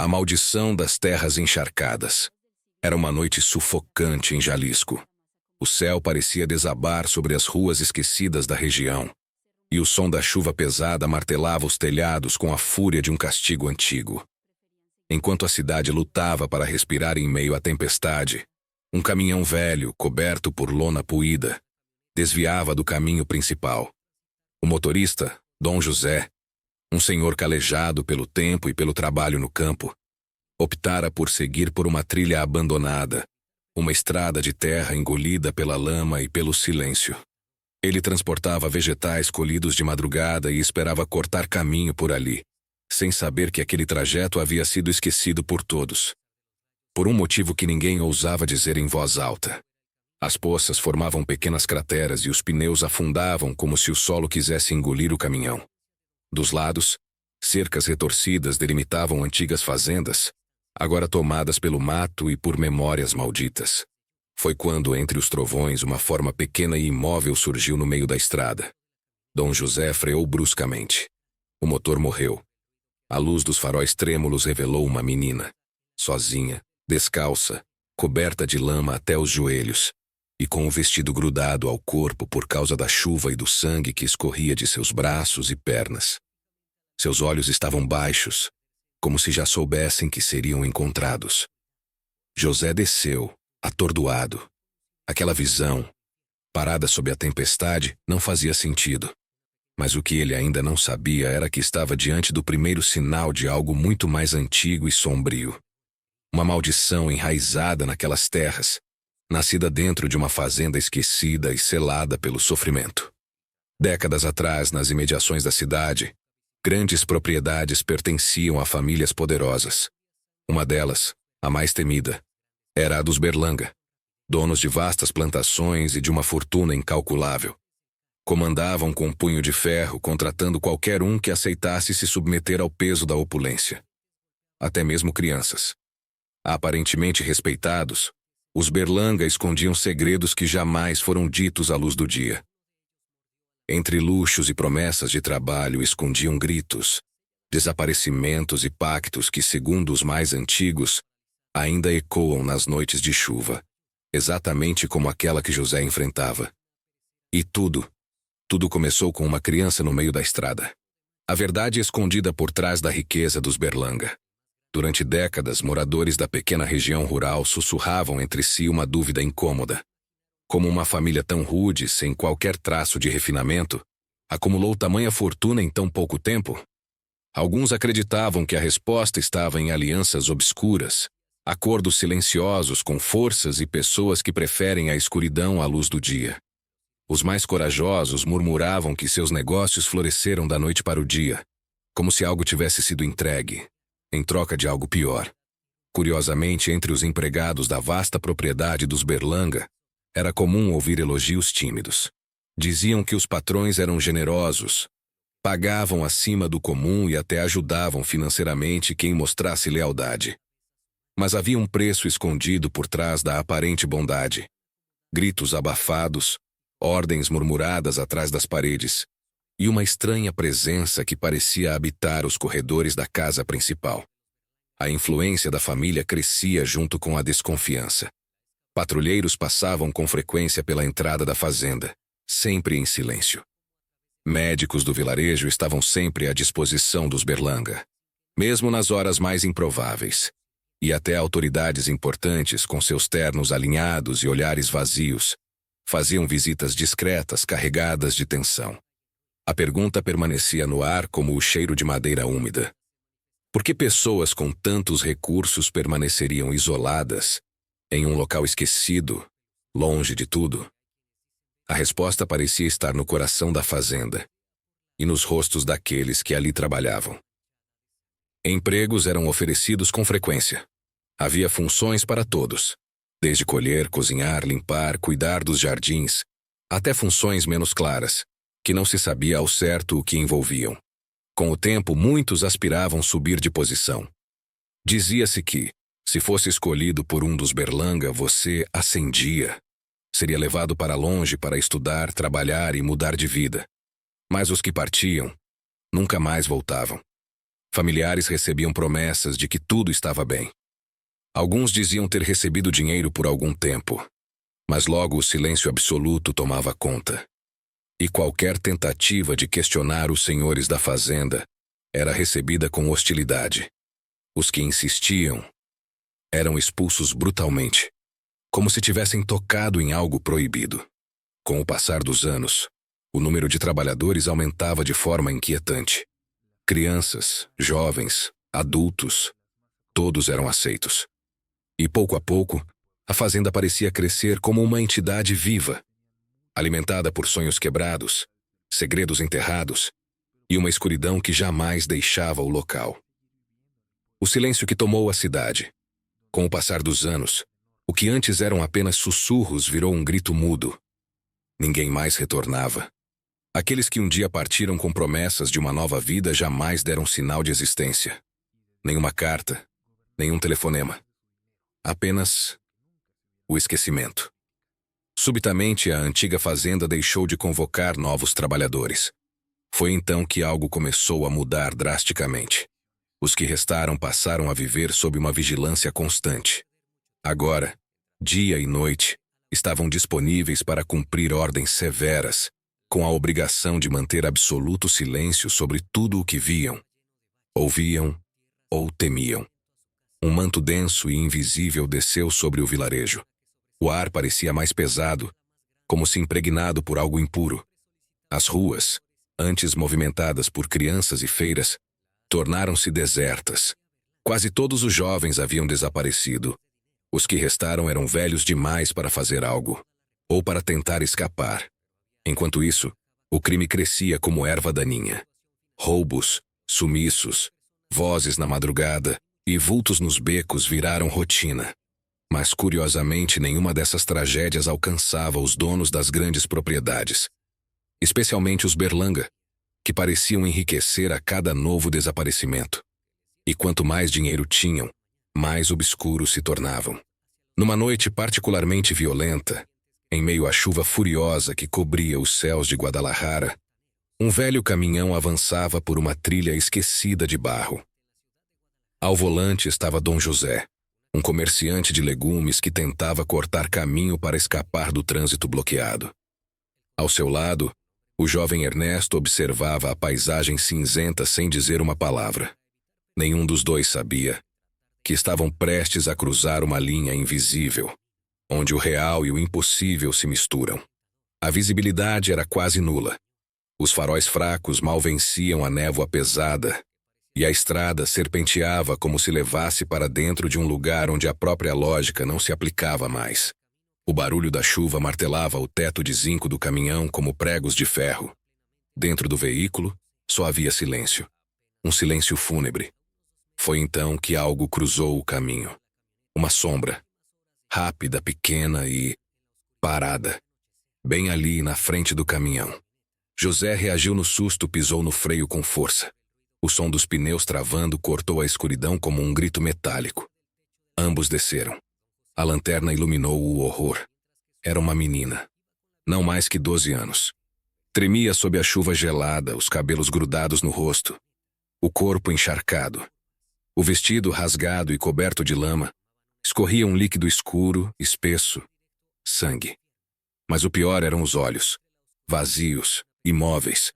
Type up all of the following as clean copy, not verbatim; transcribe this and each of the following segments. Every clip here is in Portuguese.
A maldição das terras encharcadas. Era uma noite sufocante em Jalisco. O céu parecia desabar sobre as ruas esquecidas da região, e o som da chuva pesada martelava os telhados com a fúria de um castigo antigo. Enquanto a cidade lutava para respirar em meio à tempestade, um caminhão velho, coberto por lona poída, desviava do caminho principal. O motorista, Dom José, um senhor calejado pelo tempo e pelo trabalho no campo, optara por seguir por uma trilha abandonada, uma estrada de terra engolida pela lama e pelo silêncio. Ele transportava vegetais colhidos de madrugada e esperava cortar caminho por ali, sem saber que aquele trajeto havia sido esquecido por todos. Por um motivo que ninguém ousava dizer em voz alta. As poças formavam pequenas crateras e os pneus afundavam como se o solo quisesse engolir o caminhão. Dos lados, cercas retorcidas delimitavam antigas fazendas, agora tomadas pelo mato e por memórias malditas. Foi quando, entre os trovões, uma forma pequena e imóvel surgiu no meio da estrada. Dom José freou bruscamente. O motor morreu. A luz dos faróis trêmulos revelou uma menina, sozinha, descalça, coberta de lama até os joelhos, e com o vestido grudado ao corpo por causa da chuva e do sangue que escorria de seus braços e pernas. Seus olhos estavam baixos, como se já soubessem que seriam encontrados. José desceu, atordoado. Aquela visão, parada sob a tempestade, não fazia sentido. Mas o que ele ainda não sabia era que estava diante do primeiro sinal de algo muito mais antigo e sombrio. Uma maldição enraizada naquelas terras, nascida dentro de uma fazenda esquecida e selada pelo sofrimento. Décadas atrás, nas imediações da cidade, grandes propriedades pertenciam a famílias poderosas. Uma delas, a mais temida, era a dos Berlanga, donos de vastas plantações e de uma fortuna incalculável. Comandavam com punho de ferro, contratando qualquer um que aceitasse se submeter ao peso da opulência. Até mesmo crianças. Aparentemente respeitados, os Berlanga escondiam segredos que jamais foram ditos à luz do dia. Entre luxos e promessas de trabalho escondiam gritos, desaparecimentos e pactos que, segundo os mais antigos, ainda ecoam nas noites de chuva, exatamente como aquela que José enfrentava. E tudo começou com uma criança no meio da estrada. A verdade escondida por trás da riqueza dos Berlanga. Durante décadas, moradores da pequena região rural sussurravam entre si uma dúvida incômoda. Como uma família tão rude, sem qualquer traço de refinamento, acumulou tamanha fortuna em tão pouco tempo? Alguns acreditavam que a resposta estava em alianças obscuras, acordos silenciosos com forças e pessoas que preferem a escuridão à luz do dia. Os mais corajosos murmuravam que seus negócios floresceram da noite para o dia, como se algo tivesse sido entregue, em troca de algo pior. Curiosamente, entre os empregados da vasta propriedade dos Berlanga, era comum ouvir elogios tímidos. Diziam que os patrões eram generosos, pagavam acima do comum e até ajudavam financeiramente quem mostrasse lealdade. Mas havia um preço escondido por trás da aparente bondade. Gritos abafados, ordens murmuradas atrás das paredes, e uma estranha presença que parecia habitar os corredores da casa principal. A influência da família crescia junto com a desconfiança. Patrulheiros passavam com frequência pela entrada da fazenda, sempre em silêncio. Médicos do vilarejo estavam sempre à disposição dos Berlanga, mesmo nas horas mais improváveis. E até autoridades importantes, com seus ternos alinhados e olhares vazios, faziam visitas discretas carregadas de tensão. A pergunta permanecia no ar como o cheiro de madeira úmida. Por que pessoas com tantos recursos permaneceriam isoladas, em um local esquecido, longe de tudo? A resposta parecia estar no coração da fazenda e nos rostos daqueles que ali trabalhavam. Empregos eram oferecidos com frequência. Havia funções para todos, desde colher, cozinhar, limpar, cuidar dos jardins, até funções menos claras, que não se sabia ao certo o que envolviam. Com o tempo, muitos aspiravam subir de posição. Dizia-se que, se fosse escolhido por um dos Berlanga, você ascendia. Seria levado para longe para estudar, trabalhar e mudar de vida. Mas os que partiam, nunca mais voltavam. Familiares recebiam promessas de que tudo estava bem. Alguns diziam ter recebido dinheiro por algum tempo, mas logo o silêncio absoluto tomava conta. E qualquer tentativa de questionar os senhores da fazenda era recebida com hostilidade. Os que insistiam eram expulsos brutalmente, como se tivessem tocado em algo proibido. Com o passar dos anos, o número de trabalhadores aumentava de forma inquietante. Crianças, jovens, adultos, todos eram aceitos. E pouco a pouco, a fazenda parecia crescer como uma entidade viva, alimentada por sonhos quebrados, segredos enterrados e uma escuridão que jamais deixava o local. O silêncio que tomou a cidade. Com o passar dos anos, o que antes eram apenas sussurros virou um grito mudo. Ninguém mais retornava. Aqueles que um dia partiram com promessas de uma nova vida jamais deram sinal de existência. Nenhuma carta, nenhum telefonema. Apenas o esquecimento. Subitamente, a antiga fazenda deixou de convocar novos trabalhadores. Foi então que algo começou a mudar drasticamente. Os que restaram passaram a viver sob uma vigilância constante. Agora, dia e noite, estavam disponíveis para cumprir ordens severas, com a obrigação de manter absoluto silêncio sobre tudo o que viam, ouviam ou temiam. Um manto denso e invisível desceu sobre o vilarejo. O ar parecia mais pesado, como se impregnado por algo impuro. As ruas, antes movimentadas por crianças e feiras, tornaram-se desertas. Quase todos os jovens haviam desaparecido. Os que restaram eram velhos demais para fazer algo, ou para tentar escapar. Enquanto isso, o crime crescia como erva daninha. Roubos, sumiços, vozes na madrugada e vultos nos becos viraram rotina. Mas, curiosamente, nenhuma dessas tragédias alcançava os donos das grandes propriedades, especialmente os Berlanga, que pareciam enriquecer a cada novo desaparecimento. E quanto mais dinheiro tinham, mais obscuros se tornavam. Numa noite particularmente violenta, em meio à chuva furiosa que cobria os céus de Guadalajara, um velho caminhão avançava por uma trilha esquecida de barro. Ao volante estava Dom José, um comerciante de legumes que tentava cortar caminho para escapar do trânsito bloqueado. Ao seu lado, o jovem Ernesto observava a paisagem cinzenta sem dizer uma palavra. Nenhum dos dois sabia que estavam prestes a cruzar uma linha invisível, onde o real e o impossível se misturam. A visibilidade era quase nula. Os faróis fracos mal venciam a névoa pesada, e a estrada serpenteava como se levasse para dentro de um lugar onde a própria lógica não se aplicava mais. O barulho da chuva martelava o teto de zinco do caminhão como pregos de ferro. Dentro do veículo, só havia silêncio. Um silêncio fúnebre. Foi então que algo cruzou o caminho. Uma sombra. Rápida, pequena e parada. Bem ali, na frente do caminhão. José reagiu no susto, pisou no freio com força. O som dos pneus travando cortou a escuridão como um grito metálico. Ambos desceram. A lanterna iluminou o horror. Era uma menina. Não mais que 12 anos. Tremia sob a chuva gelada, os cabelos grudados no rosto. O corpo encharcado. O vestido rasgado e coberto de lama. Escorria um líquido escuro, espesso. Sangue. Mas o pior eram os olhos. Vazios, imóveis.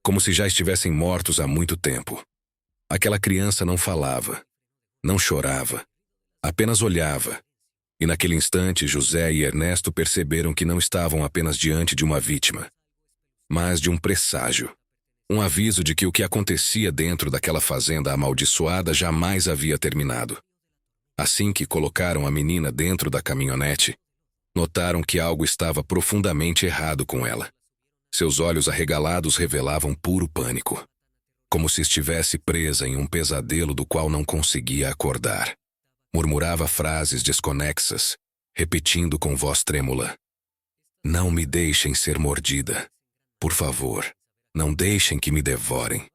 Como se já estivessem mortos há muito tempo. Aquela criança não falava. Não chorava. Apenas olhava. E naquele instante, José e Ernesto perceberam que não estavam apenas diante de uma vítima, mas de um presságio. Um aviso de que o que acontecia dentro daquela fazenda amaldiçoada jamais havia terminado. Assim que colocaram a menina dentro da caminhonete, notaram que algo estava profundamente errado com ela. Seus olhos arregalados revelavam puro pânico, como se estivesse presa em um pesadelo do qual não conseguia acordar. Murmurava frases desconexas, repetindo com voz trêmula. Não me deixem ser mordida. Por favor, não deixem que me devorem.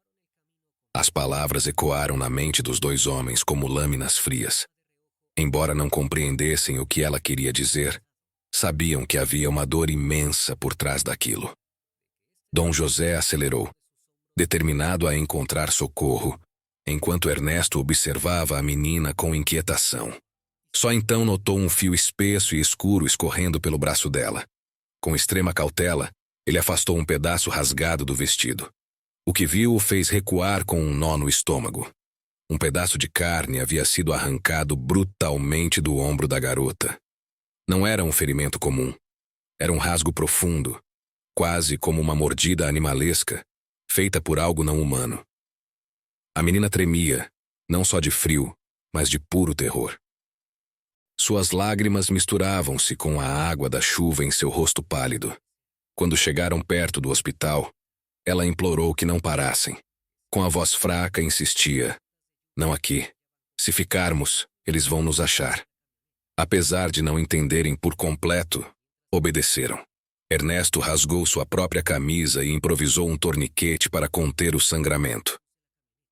As palavras ecoaram na mente dos dois homens como lâminas frias. Embora não compreendessem o que ela queria dizer, sabiam que havia uma dor imensa por trás daquilo. Dom José acelerou, determinado a encontrar socorro, enquanto Ernesto observava a menina com inquietação. Só então notou um fio espesso e escuro escorrendo pelo braço dela. Com extrema cautela, ele afastou um pedaço rasgado do vestido. O que viu o fez recuar com um nó no estômago. Um pedaço de carne havia sido arrancado brutalmente do ombro da garota. Não era um ferimento comum. Era um rasgo profundo, quase como uma mordida animalesca, feita por algo não humano. A menina tremia, não só de frio, mas de puro terror. Suas lágrimas misturavam-se com a água da chuva em seu rosto pálido. Quando chegaram perto do hospital, ela implorou que não parassem. Com a voz fraca, insistia: "Não aqui. Se ficarmos, eles vão nos achar." Apesar de não entenderem por completo, obedeceram. Ernesto rasgou sua própria camisa e improvisou um torniquete para conter o sangramento.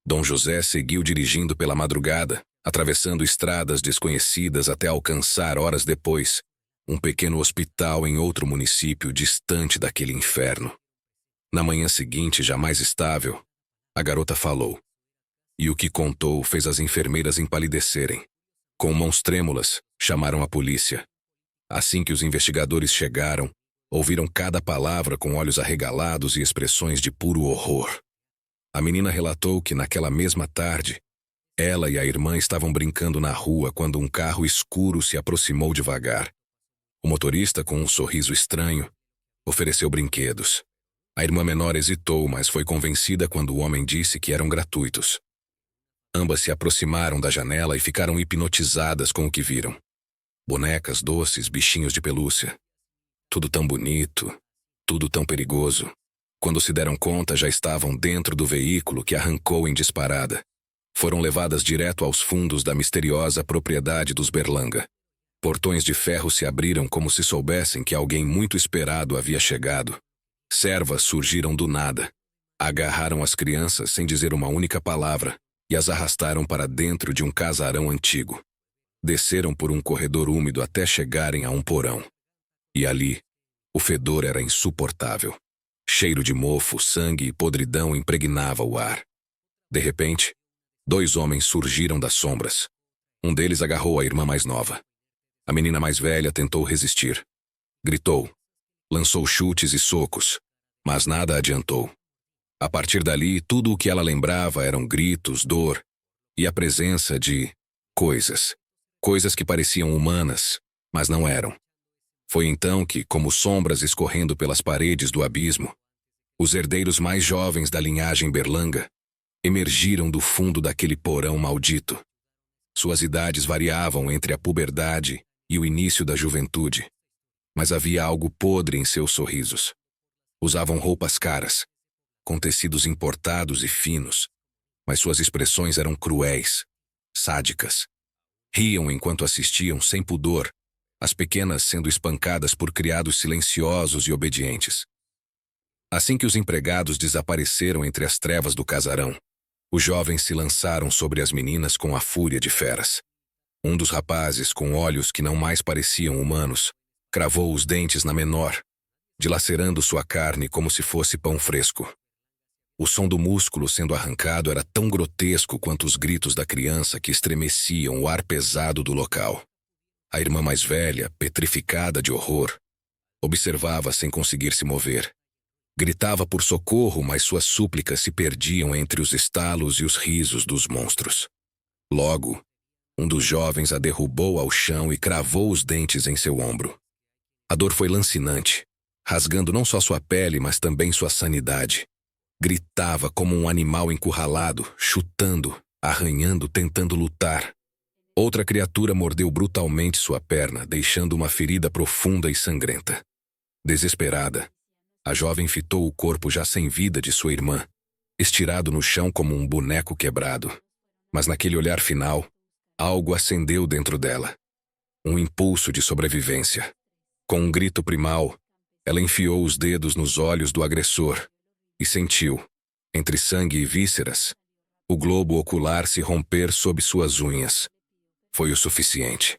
Dom José seguiu dirigindo pela madrugada, atravessando estradas desconhecidas até alcançar, horas depois, um pequeno hospital em outro município distante daquele inferno. Na manhã seguinte, já mais estável, a garota falou. E o que contou fez as enfermeiras empalidecerem. Com mãos trêmulas, chamaram a polícia. Assim que os investigadores chegaram, ouviram cada palavra com olhos arregalados e expressões de puro horror. A menina relatou que naquela mesma tarde, ela e a irmã estavam brincando na rua quando um carro escuro se aproximou devagar. O motorista, com um sorriso estranho, ofereceu brinquedos. A irmã menor hesitou, mas foi convencida quando o homem disse que eram gratuitos. Ambas se aproximaram da janela e ficaram hipnotizadas com o que viram. Bonecas, doces, bichinhos de pelúcia. Tudo tão bonito, tudo tão perigoso. Quando se deram conta, já estavam dentro do veículo que arrancou em disparada. Foram levadas direto aos fundos da misteriosa propriedade dos Berlanga. Portões de ferro se abriram como se soubessem que alguém muito esperado havia chegado. Servas surgiram do nada. Agarraram as crianças sem dizer uma única palavra e as arrastaram para dentro de um casarão antigo. Desceram por um corredor úmido até chegarem a um porão. E ali, o fedor era insuportável. Cheiro de mofo, sangue e podridão impregnava o ar. De repente, 2 homens surgiram das sombras. Um deles agarrou a irmã mais nova. A menina mais velha tentou resistir. Gritou. Lançou chutes e socos, mas nada adiantou. A partir dali, tudo o que ela lembrava eram gritos, dor e a presença de coisas. Coisas que pareciam humanas, mas não eram. Foi então que, como sombras escorrendo pelas paredes do abismo, os herdeiros mais jovens da linhagem Berlanga emergiram do fundo daquele porão maldito. Suas idades variavam entre a puberdade e o início da juventude, mas havia algo podre em seus sorrisos. Usavam roupas caras, com tecidos importados e finos, mas suas expressões eram cruéis, sádicas. Riam enquanto assistiam sem pudor, as pequenas sendo espancadas por criados silenciosos e obedientes. Assim que os empregados desapareceram entre as trevas do casarão, os jovens se lançaram sobre as meninas com a fúria de feras. Um dos rapazes, com olhos que não mais pareciam humanos, cravou os dentes na menor, dilacerando sua carne como se fosse pão fresco. O som do músculo sendo arrancado era tão grotesco quanto os gritos da criança que estremeciam o ar pesado do local. A irmã mais velha, petrificada de horror, observava sem conseguir se mover. Gritava por socorro, mas suas súplicas se perdiam entre os estalos e os risos dos monstros. Logo, um dos jovens a derrubou ao chão e cravou os dentes em seu ombro. A dor foi lancinante, rasgando não só sua pele, mas também sua sanidade. Gritava como um animal encurralado, chutando, arranhando, tentando lutar. Outra criatura mordeu brutalmente sua perna, deixando uma ferida profunda e sangrenta. Desesperada, a jovem fitou o corpo já sem vida de sua irmã, estirado no chão como um boneco quebrado. Mas naquele olhar final, algo acendeu dentro dela. Um impulso de sobrevivência. Com um grito primal, ela enfiou os dedos nos olhos do agressor e sentiu, entre sangue e vísceras, o globo ocular se romper sob suas unhas. Foi o suficiente.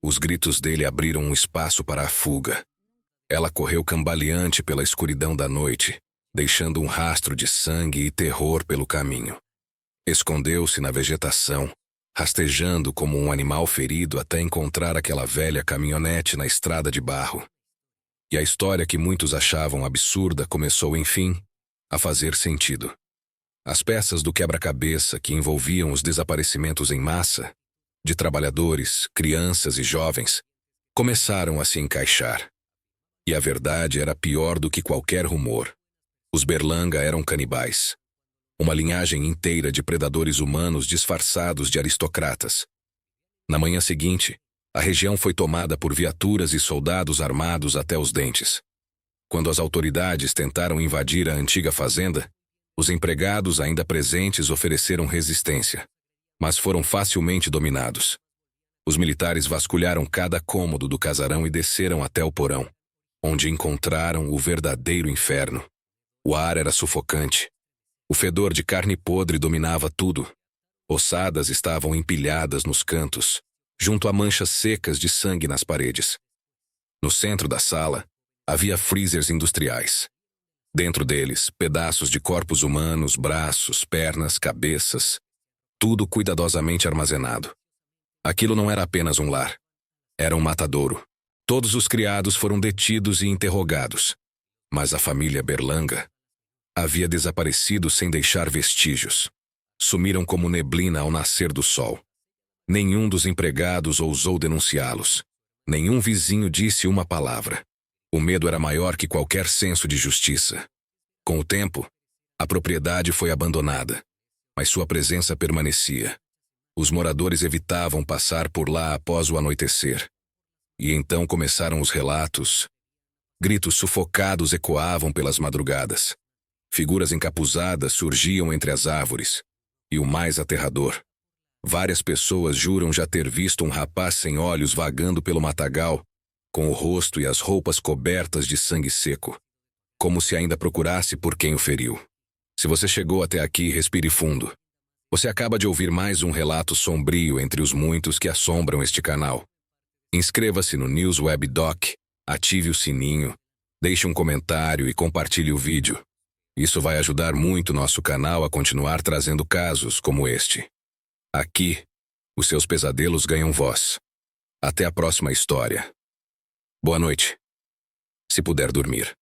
Os gritos dele abriram um espaço para a fuga. Ela correu cambaleante pela escuridão da noite, deixando um rastro de sangue e terror pelo caminho. Escondeu-se na vegetação, rastejando como um animal ferido até encontrar aquela velha caminhonete na estrada de barro. E a história que muitos achavam absurda começou, enfim, a fazer sentido. As peças do quebra-cabeça que envolviam os desaparecimentos em massa, de trabalhadores, crianças e jovens, começaram a se encaixar. E a verdade era pior do que qualquer rumor. Os Berlanga eram canibais. Uma linhagem inteira de predadores humanos disfarçados de aristocratas. Na manhã seguinte, a região foi tomada por viaturas e soldados armados até os dentes. Quando as autoridades tentaram invadir a antiga fazenda, os empregados ainda presentes ofereceram resistência, mas foram facilmente dominados. Os militares vasculharam cada cômodo do casarão e desceram até o porão, onde encontraram o verdadeiro inferno. O ar era sufocante. O fedor de carne podre dominava tudo. Ossadas estavam empilhadas nos cantos, junto a manchas secas de sangue nas paredes. No centro da sala, havia freezers industriais. Dentro deles, pedaços de corpos humanos, braços, pernas, cabeças, tudo cuidadosamente armazenado. Aquilo não era apenas um lar. Era um matadouro. Todos os criados foram detidos e interrogados. Mas a família Berlanga havia desaparecido sem deixar vestígios. Sumiram como neblina ao nascer do sol. Nenhum dos empregados ousou denunciá-los. Nenhum vizinho disse uma palavra. O medo era maior que qualquer senso de justiça. Com o tempo, a propriedade foi abandonada, mas sua presença permanecia. Os moradores evitavam passar por lá após o anoitecer. E então começaram os relatos. Gritos sufocados ecoavam pelas madrugadas. Figuras encapuzadas surgiam entre as árvores. E o mais aterrador: várias pessoas juram já ter visto um rapaz sem olhos vagando pelo matagal, com o rosto e as roupas cobertas de sangue seco, como se ainda procurasse por quem o feriu. Se você chegou até aqui, respire fundo. Você acaba de ouvir mais um relato sombrio entre os muitos que assombram este canal. Inscreva-se no News Web Doc, ative o sininho, deixe um comentário e compartilhe o vídeo. Isso vai ajudar muito nosso canal a continuar trazendo casos como este. Aqui, os seus pesadelos ganham voz. Até a próxima história. Boa noite. Se puder dormir.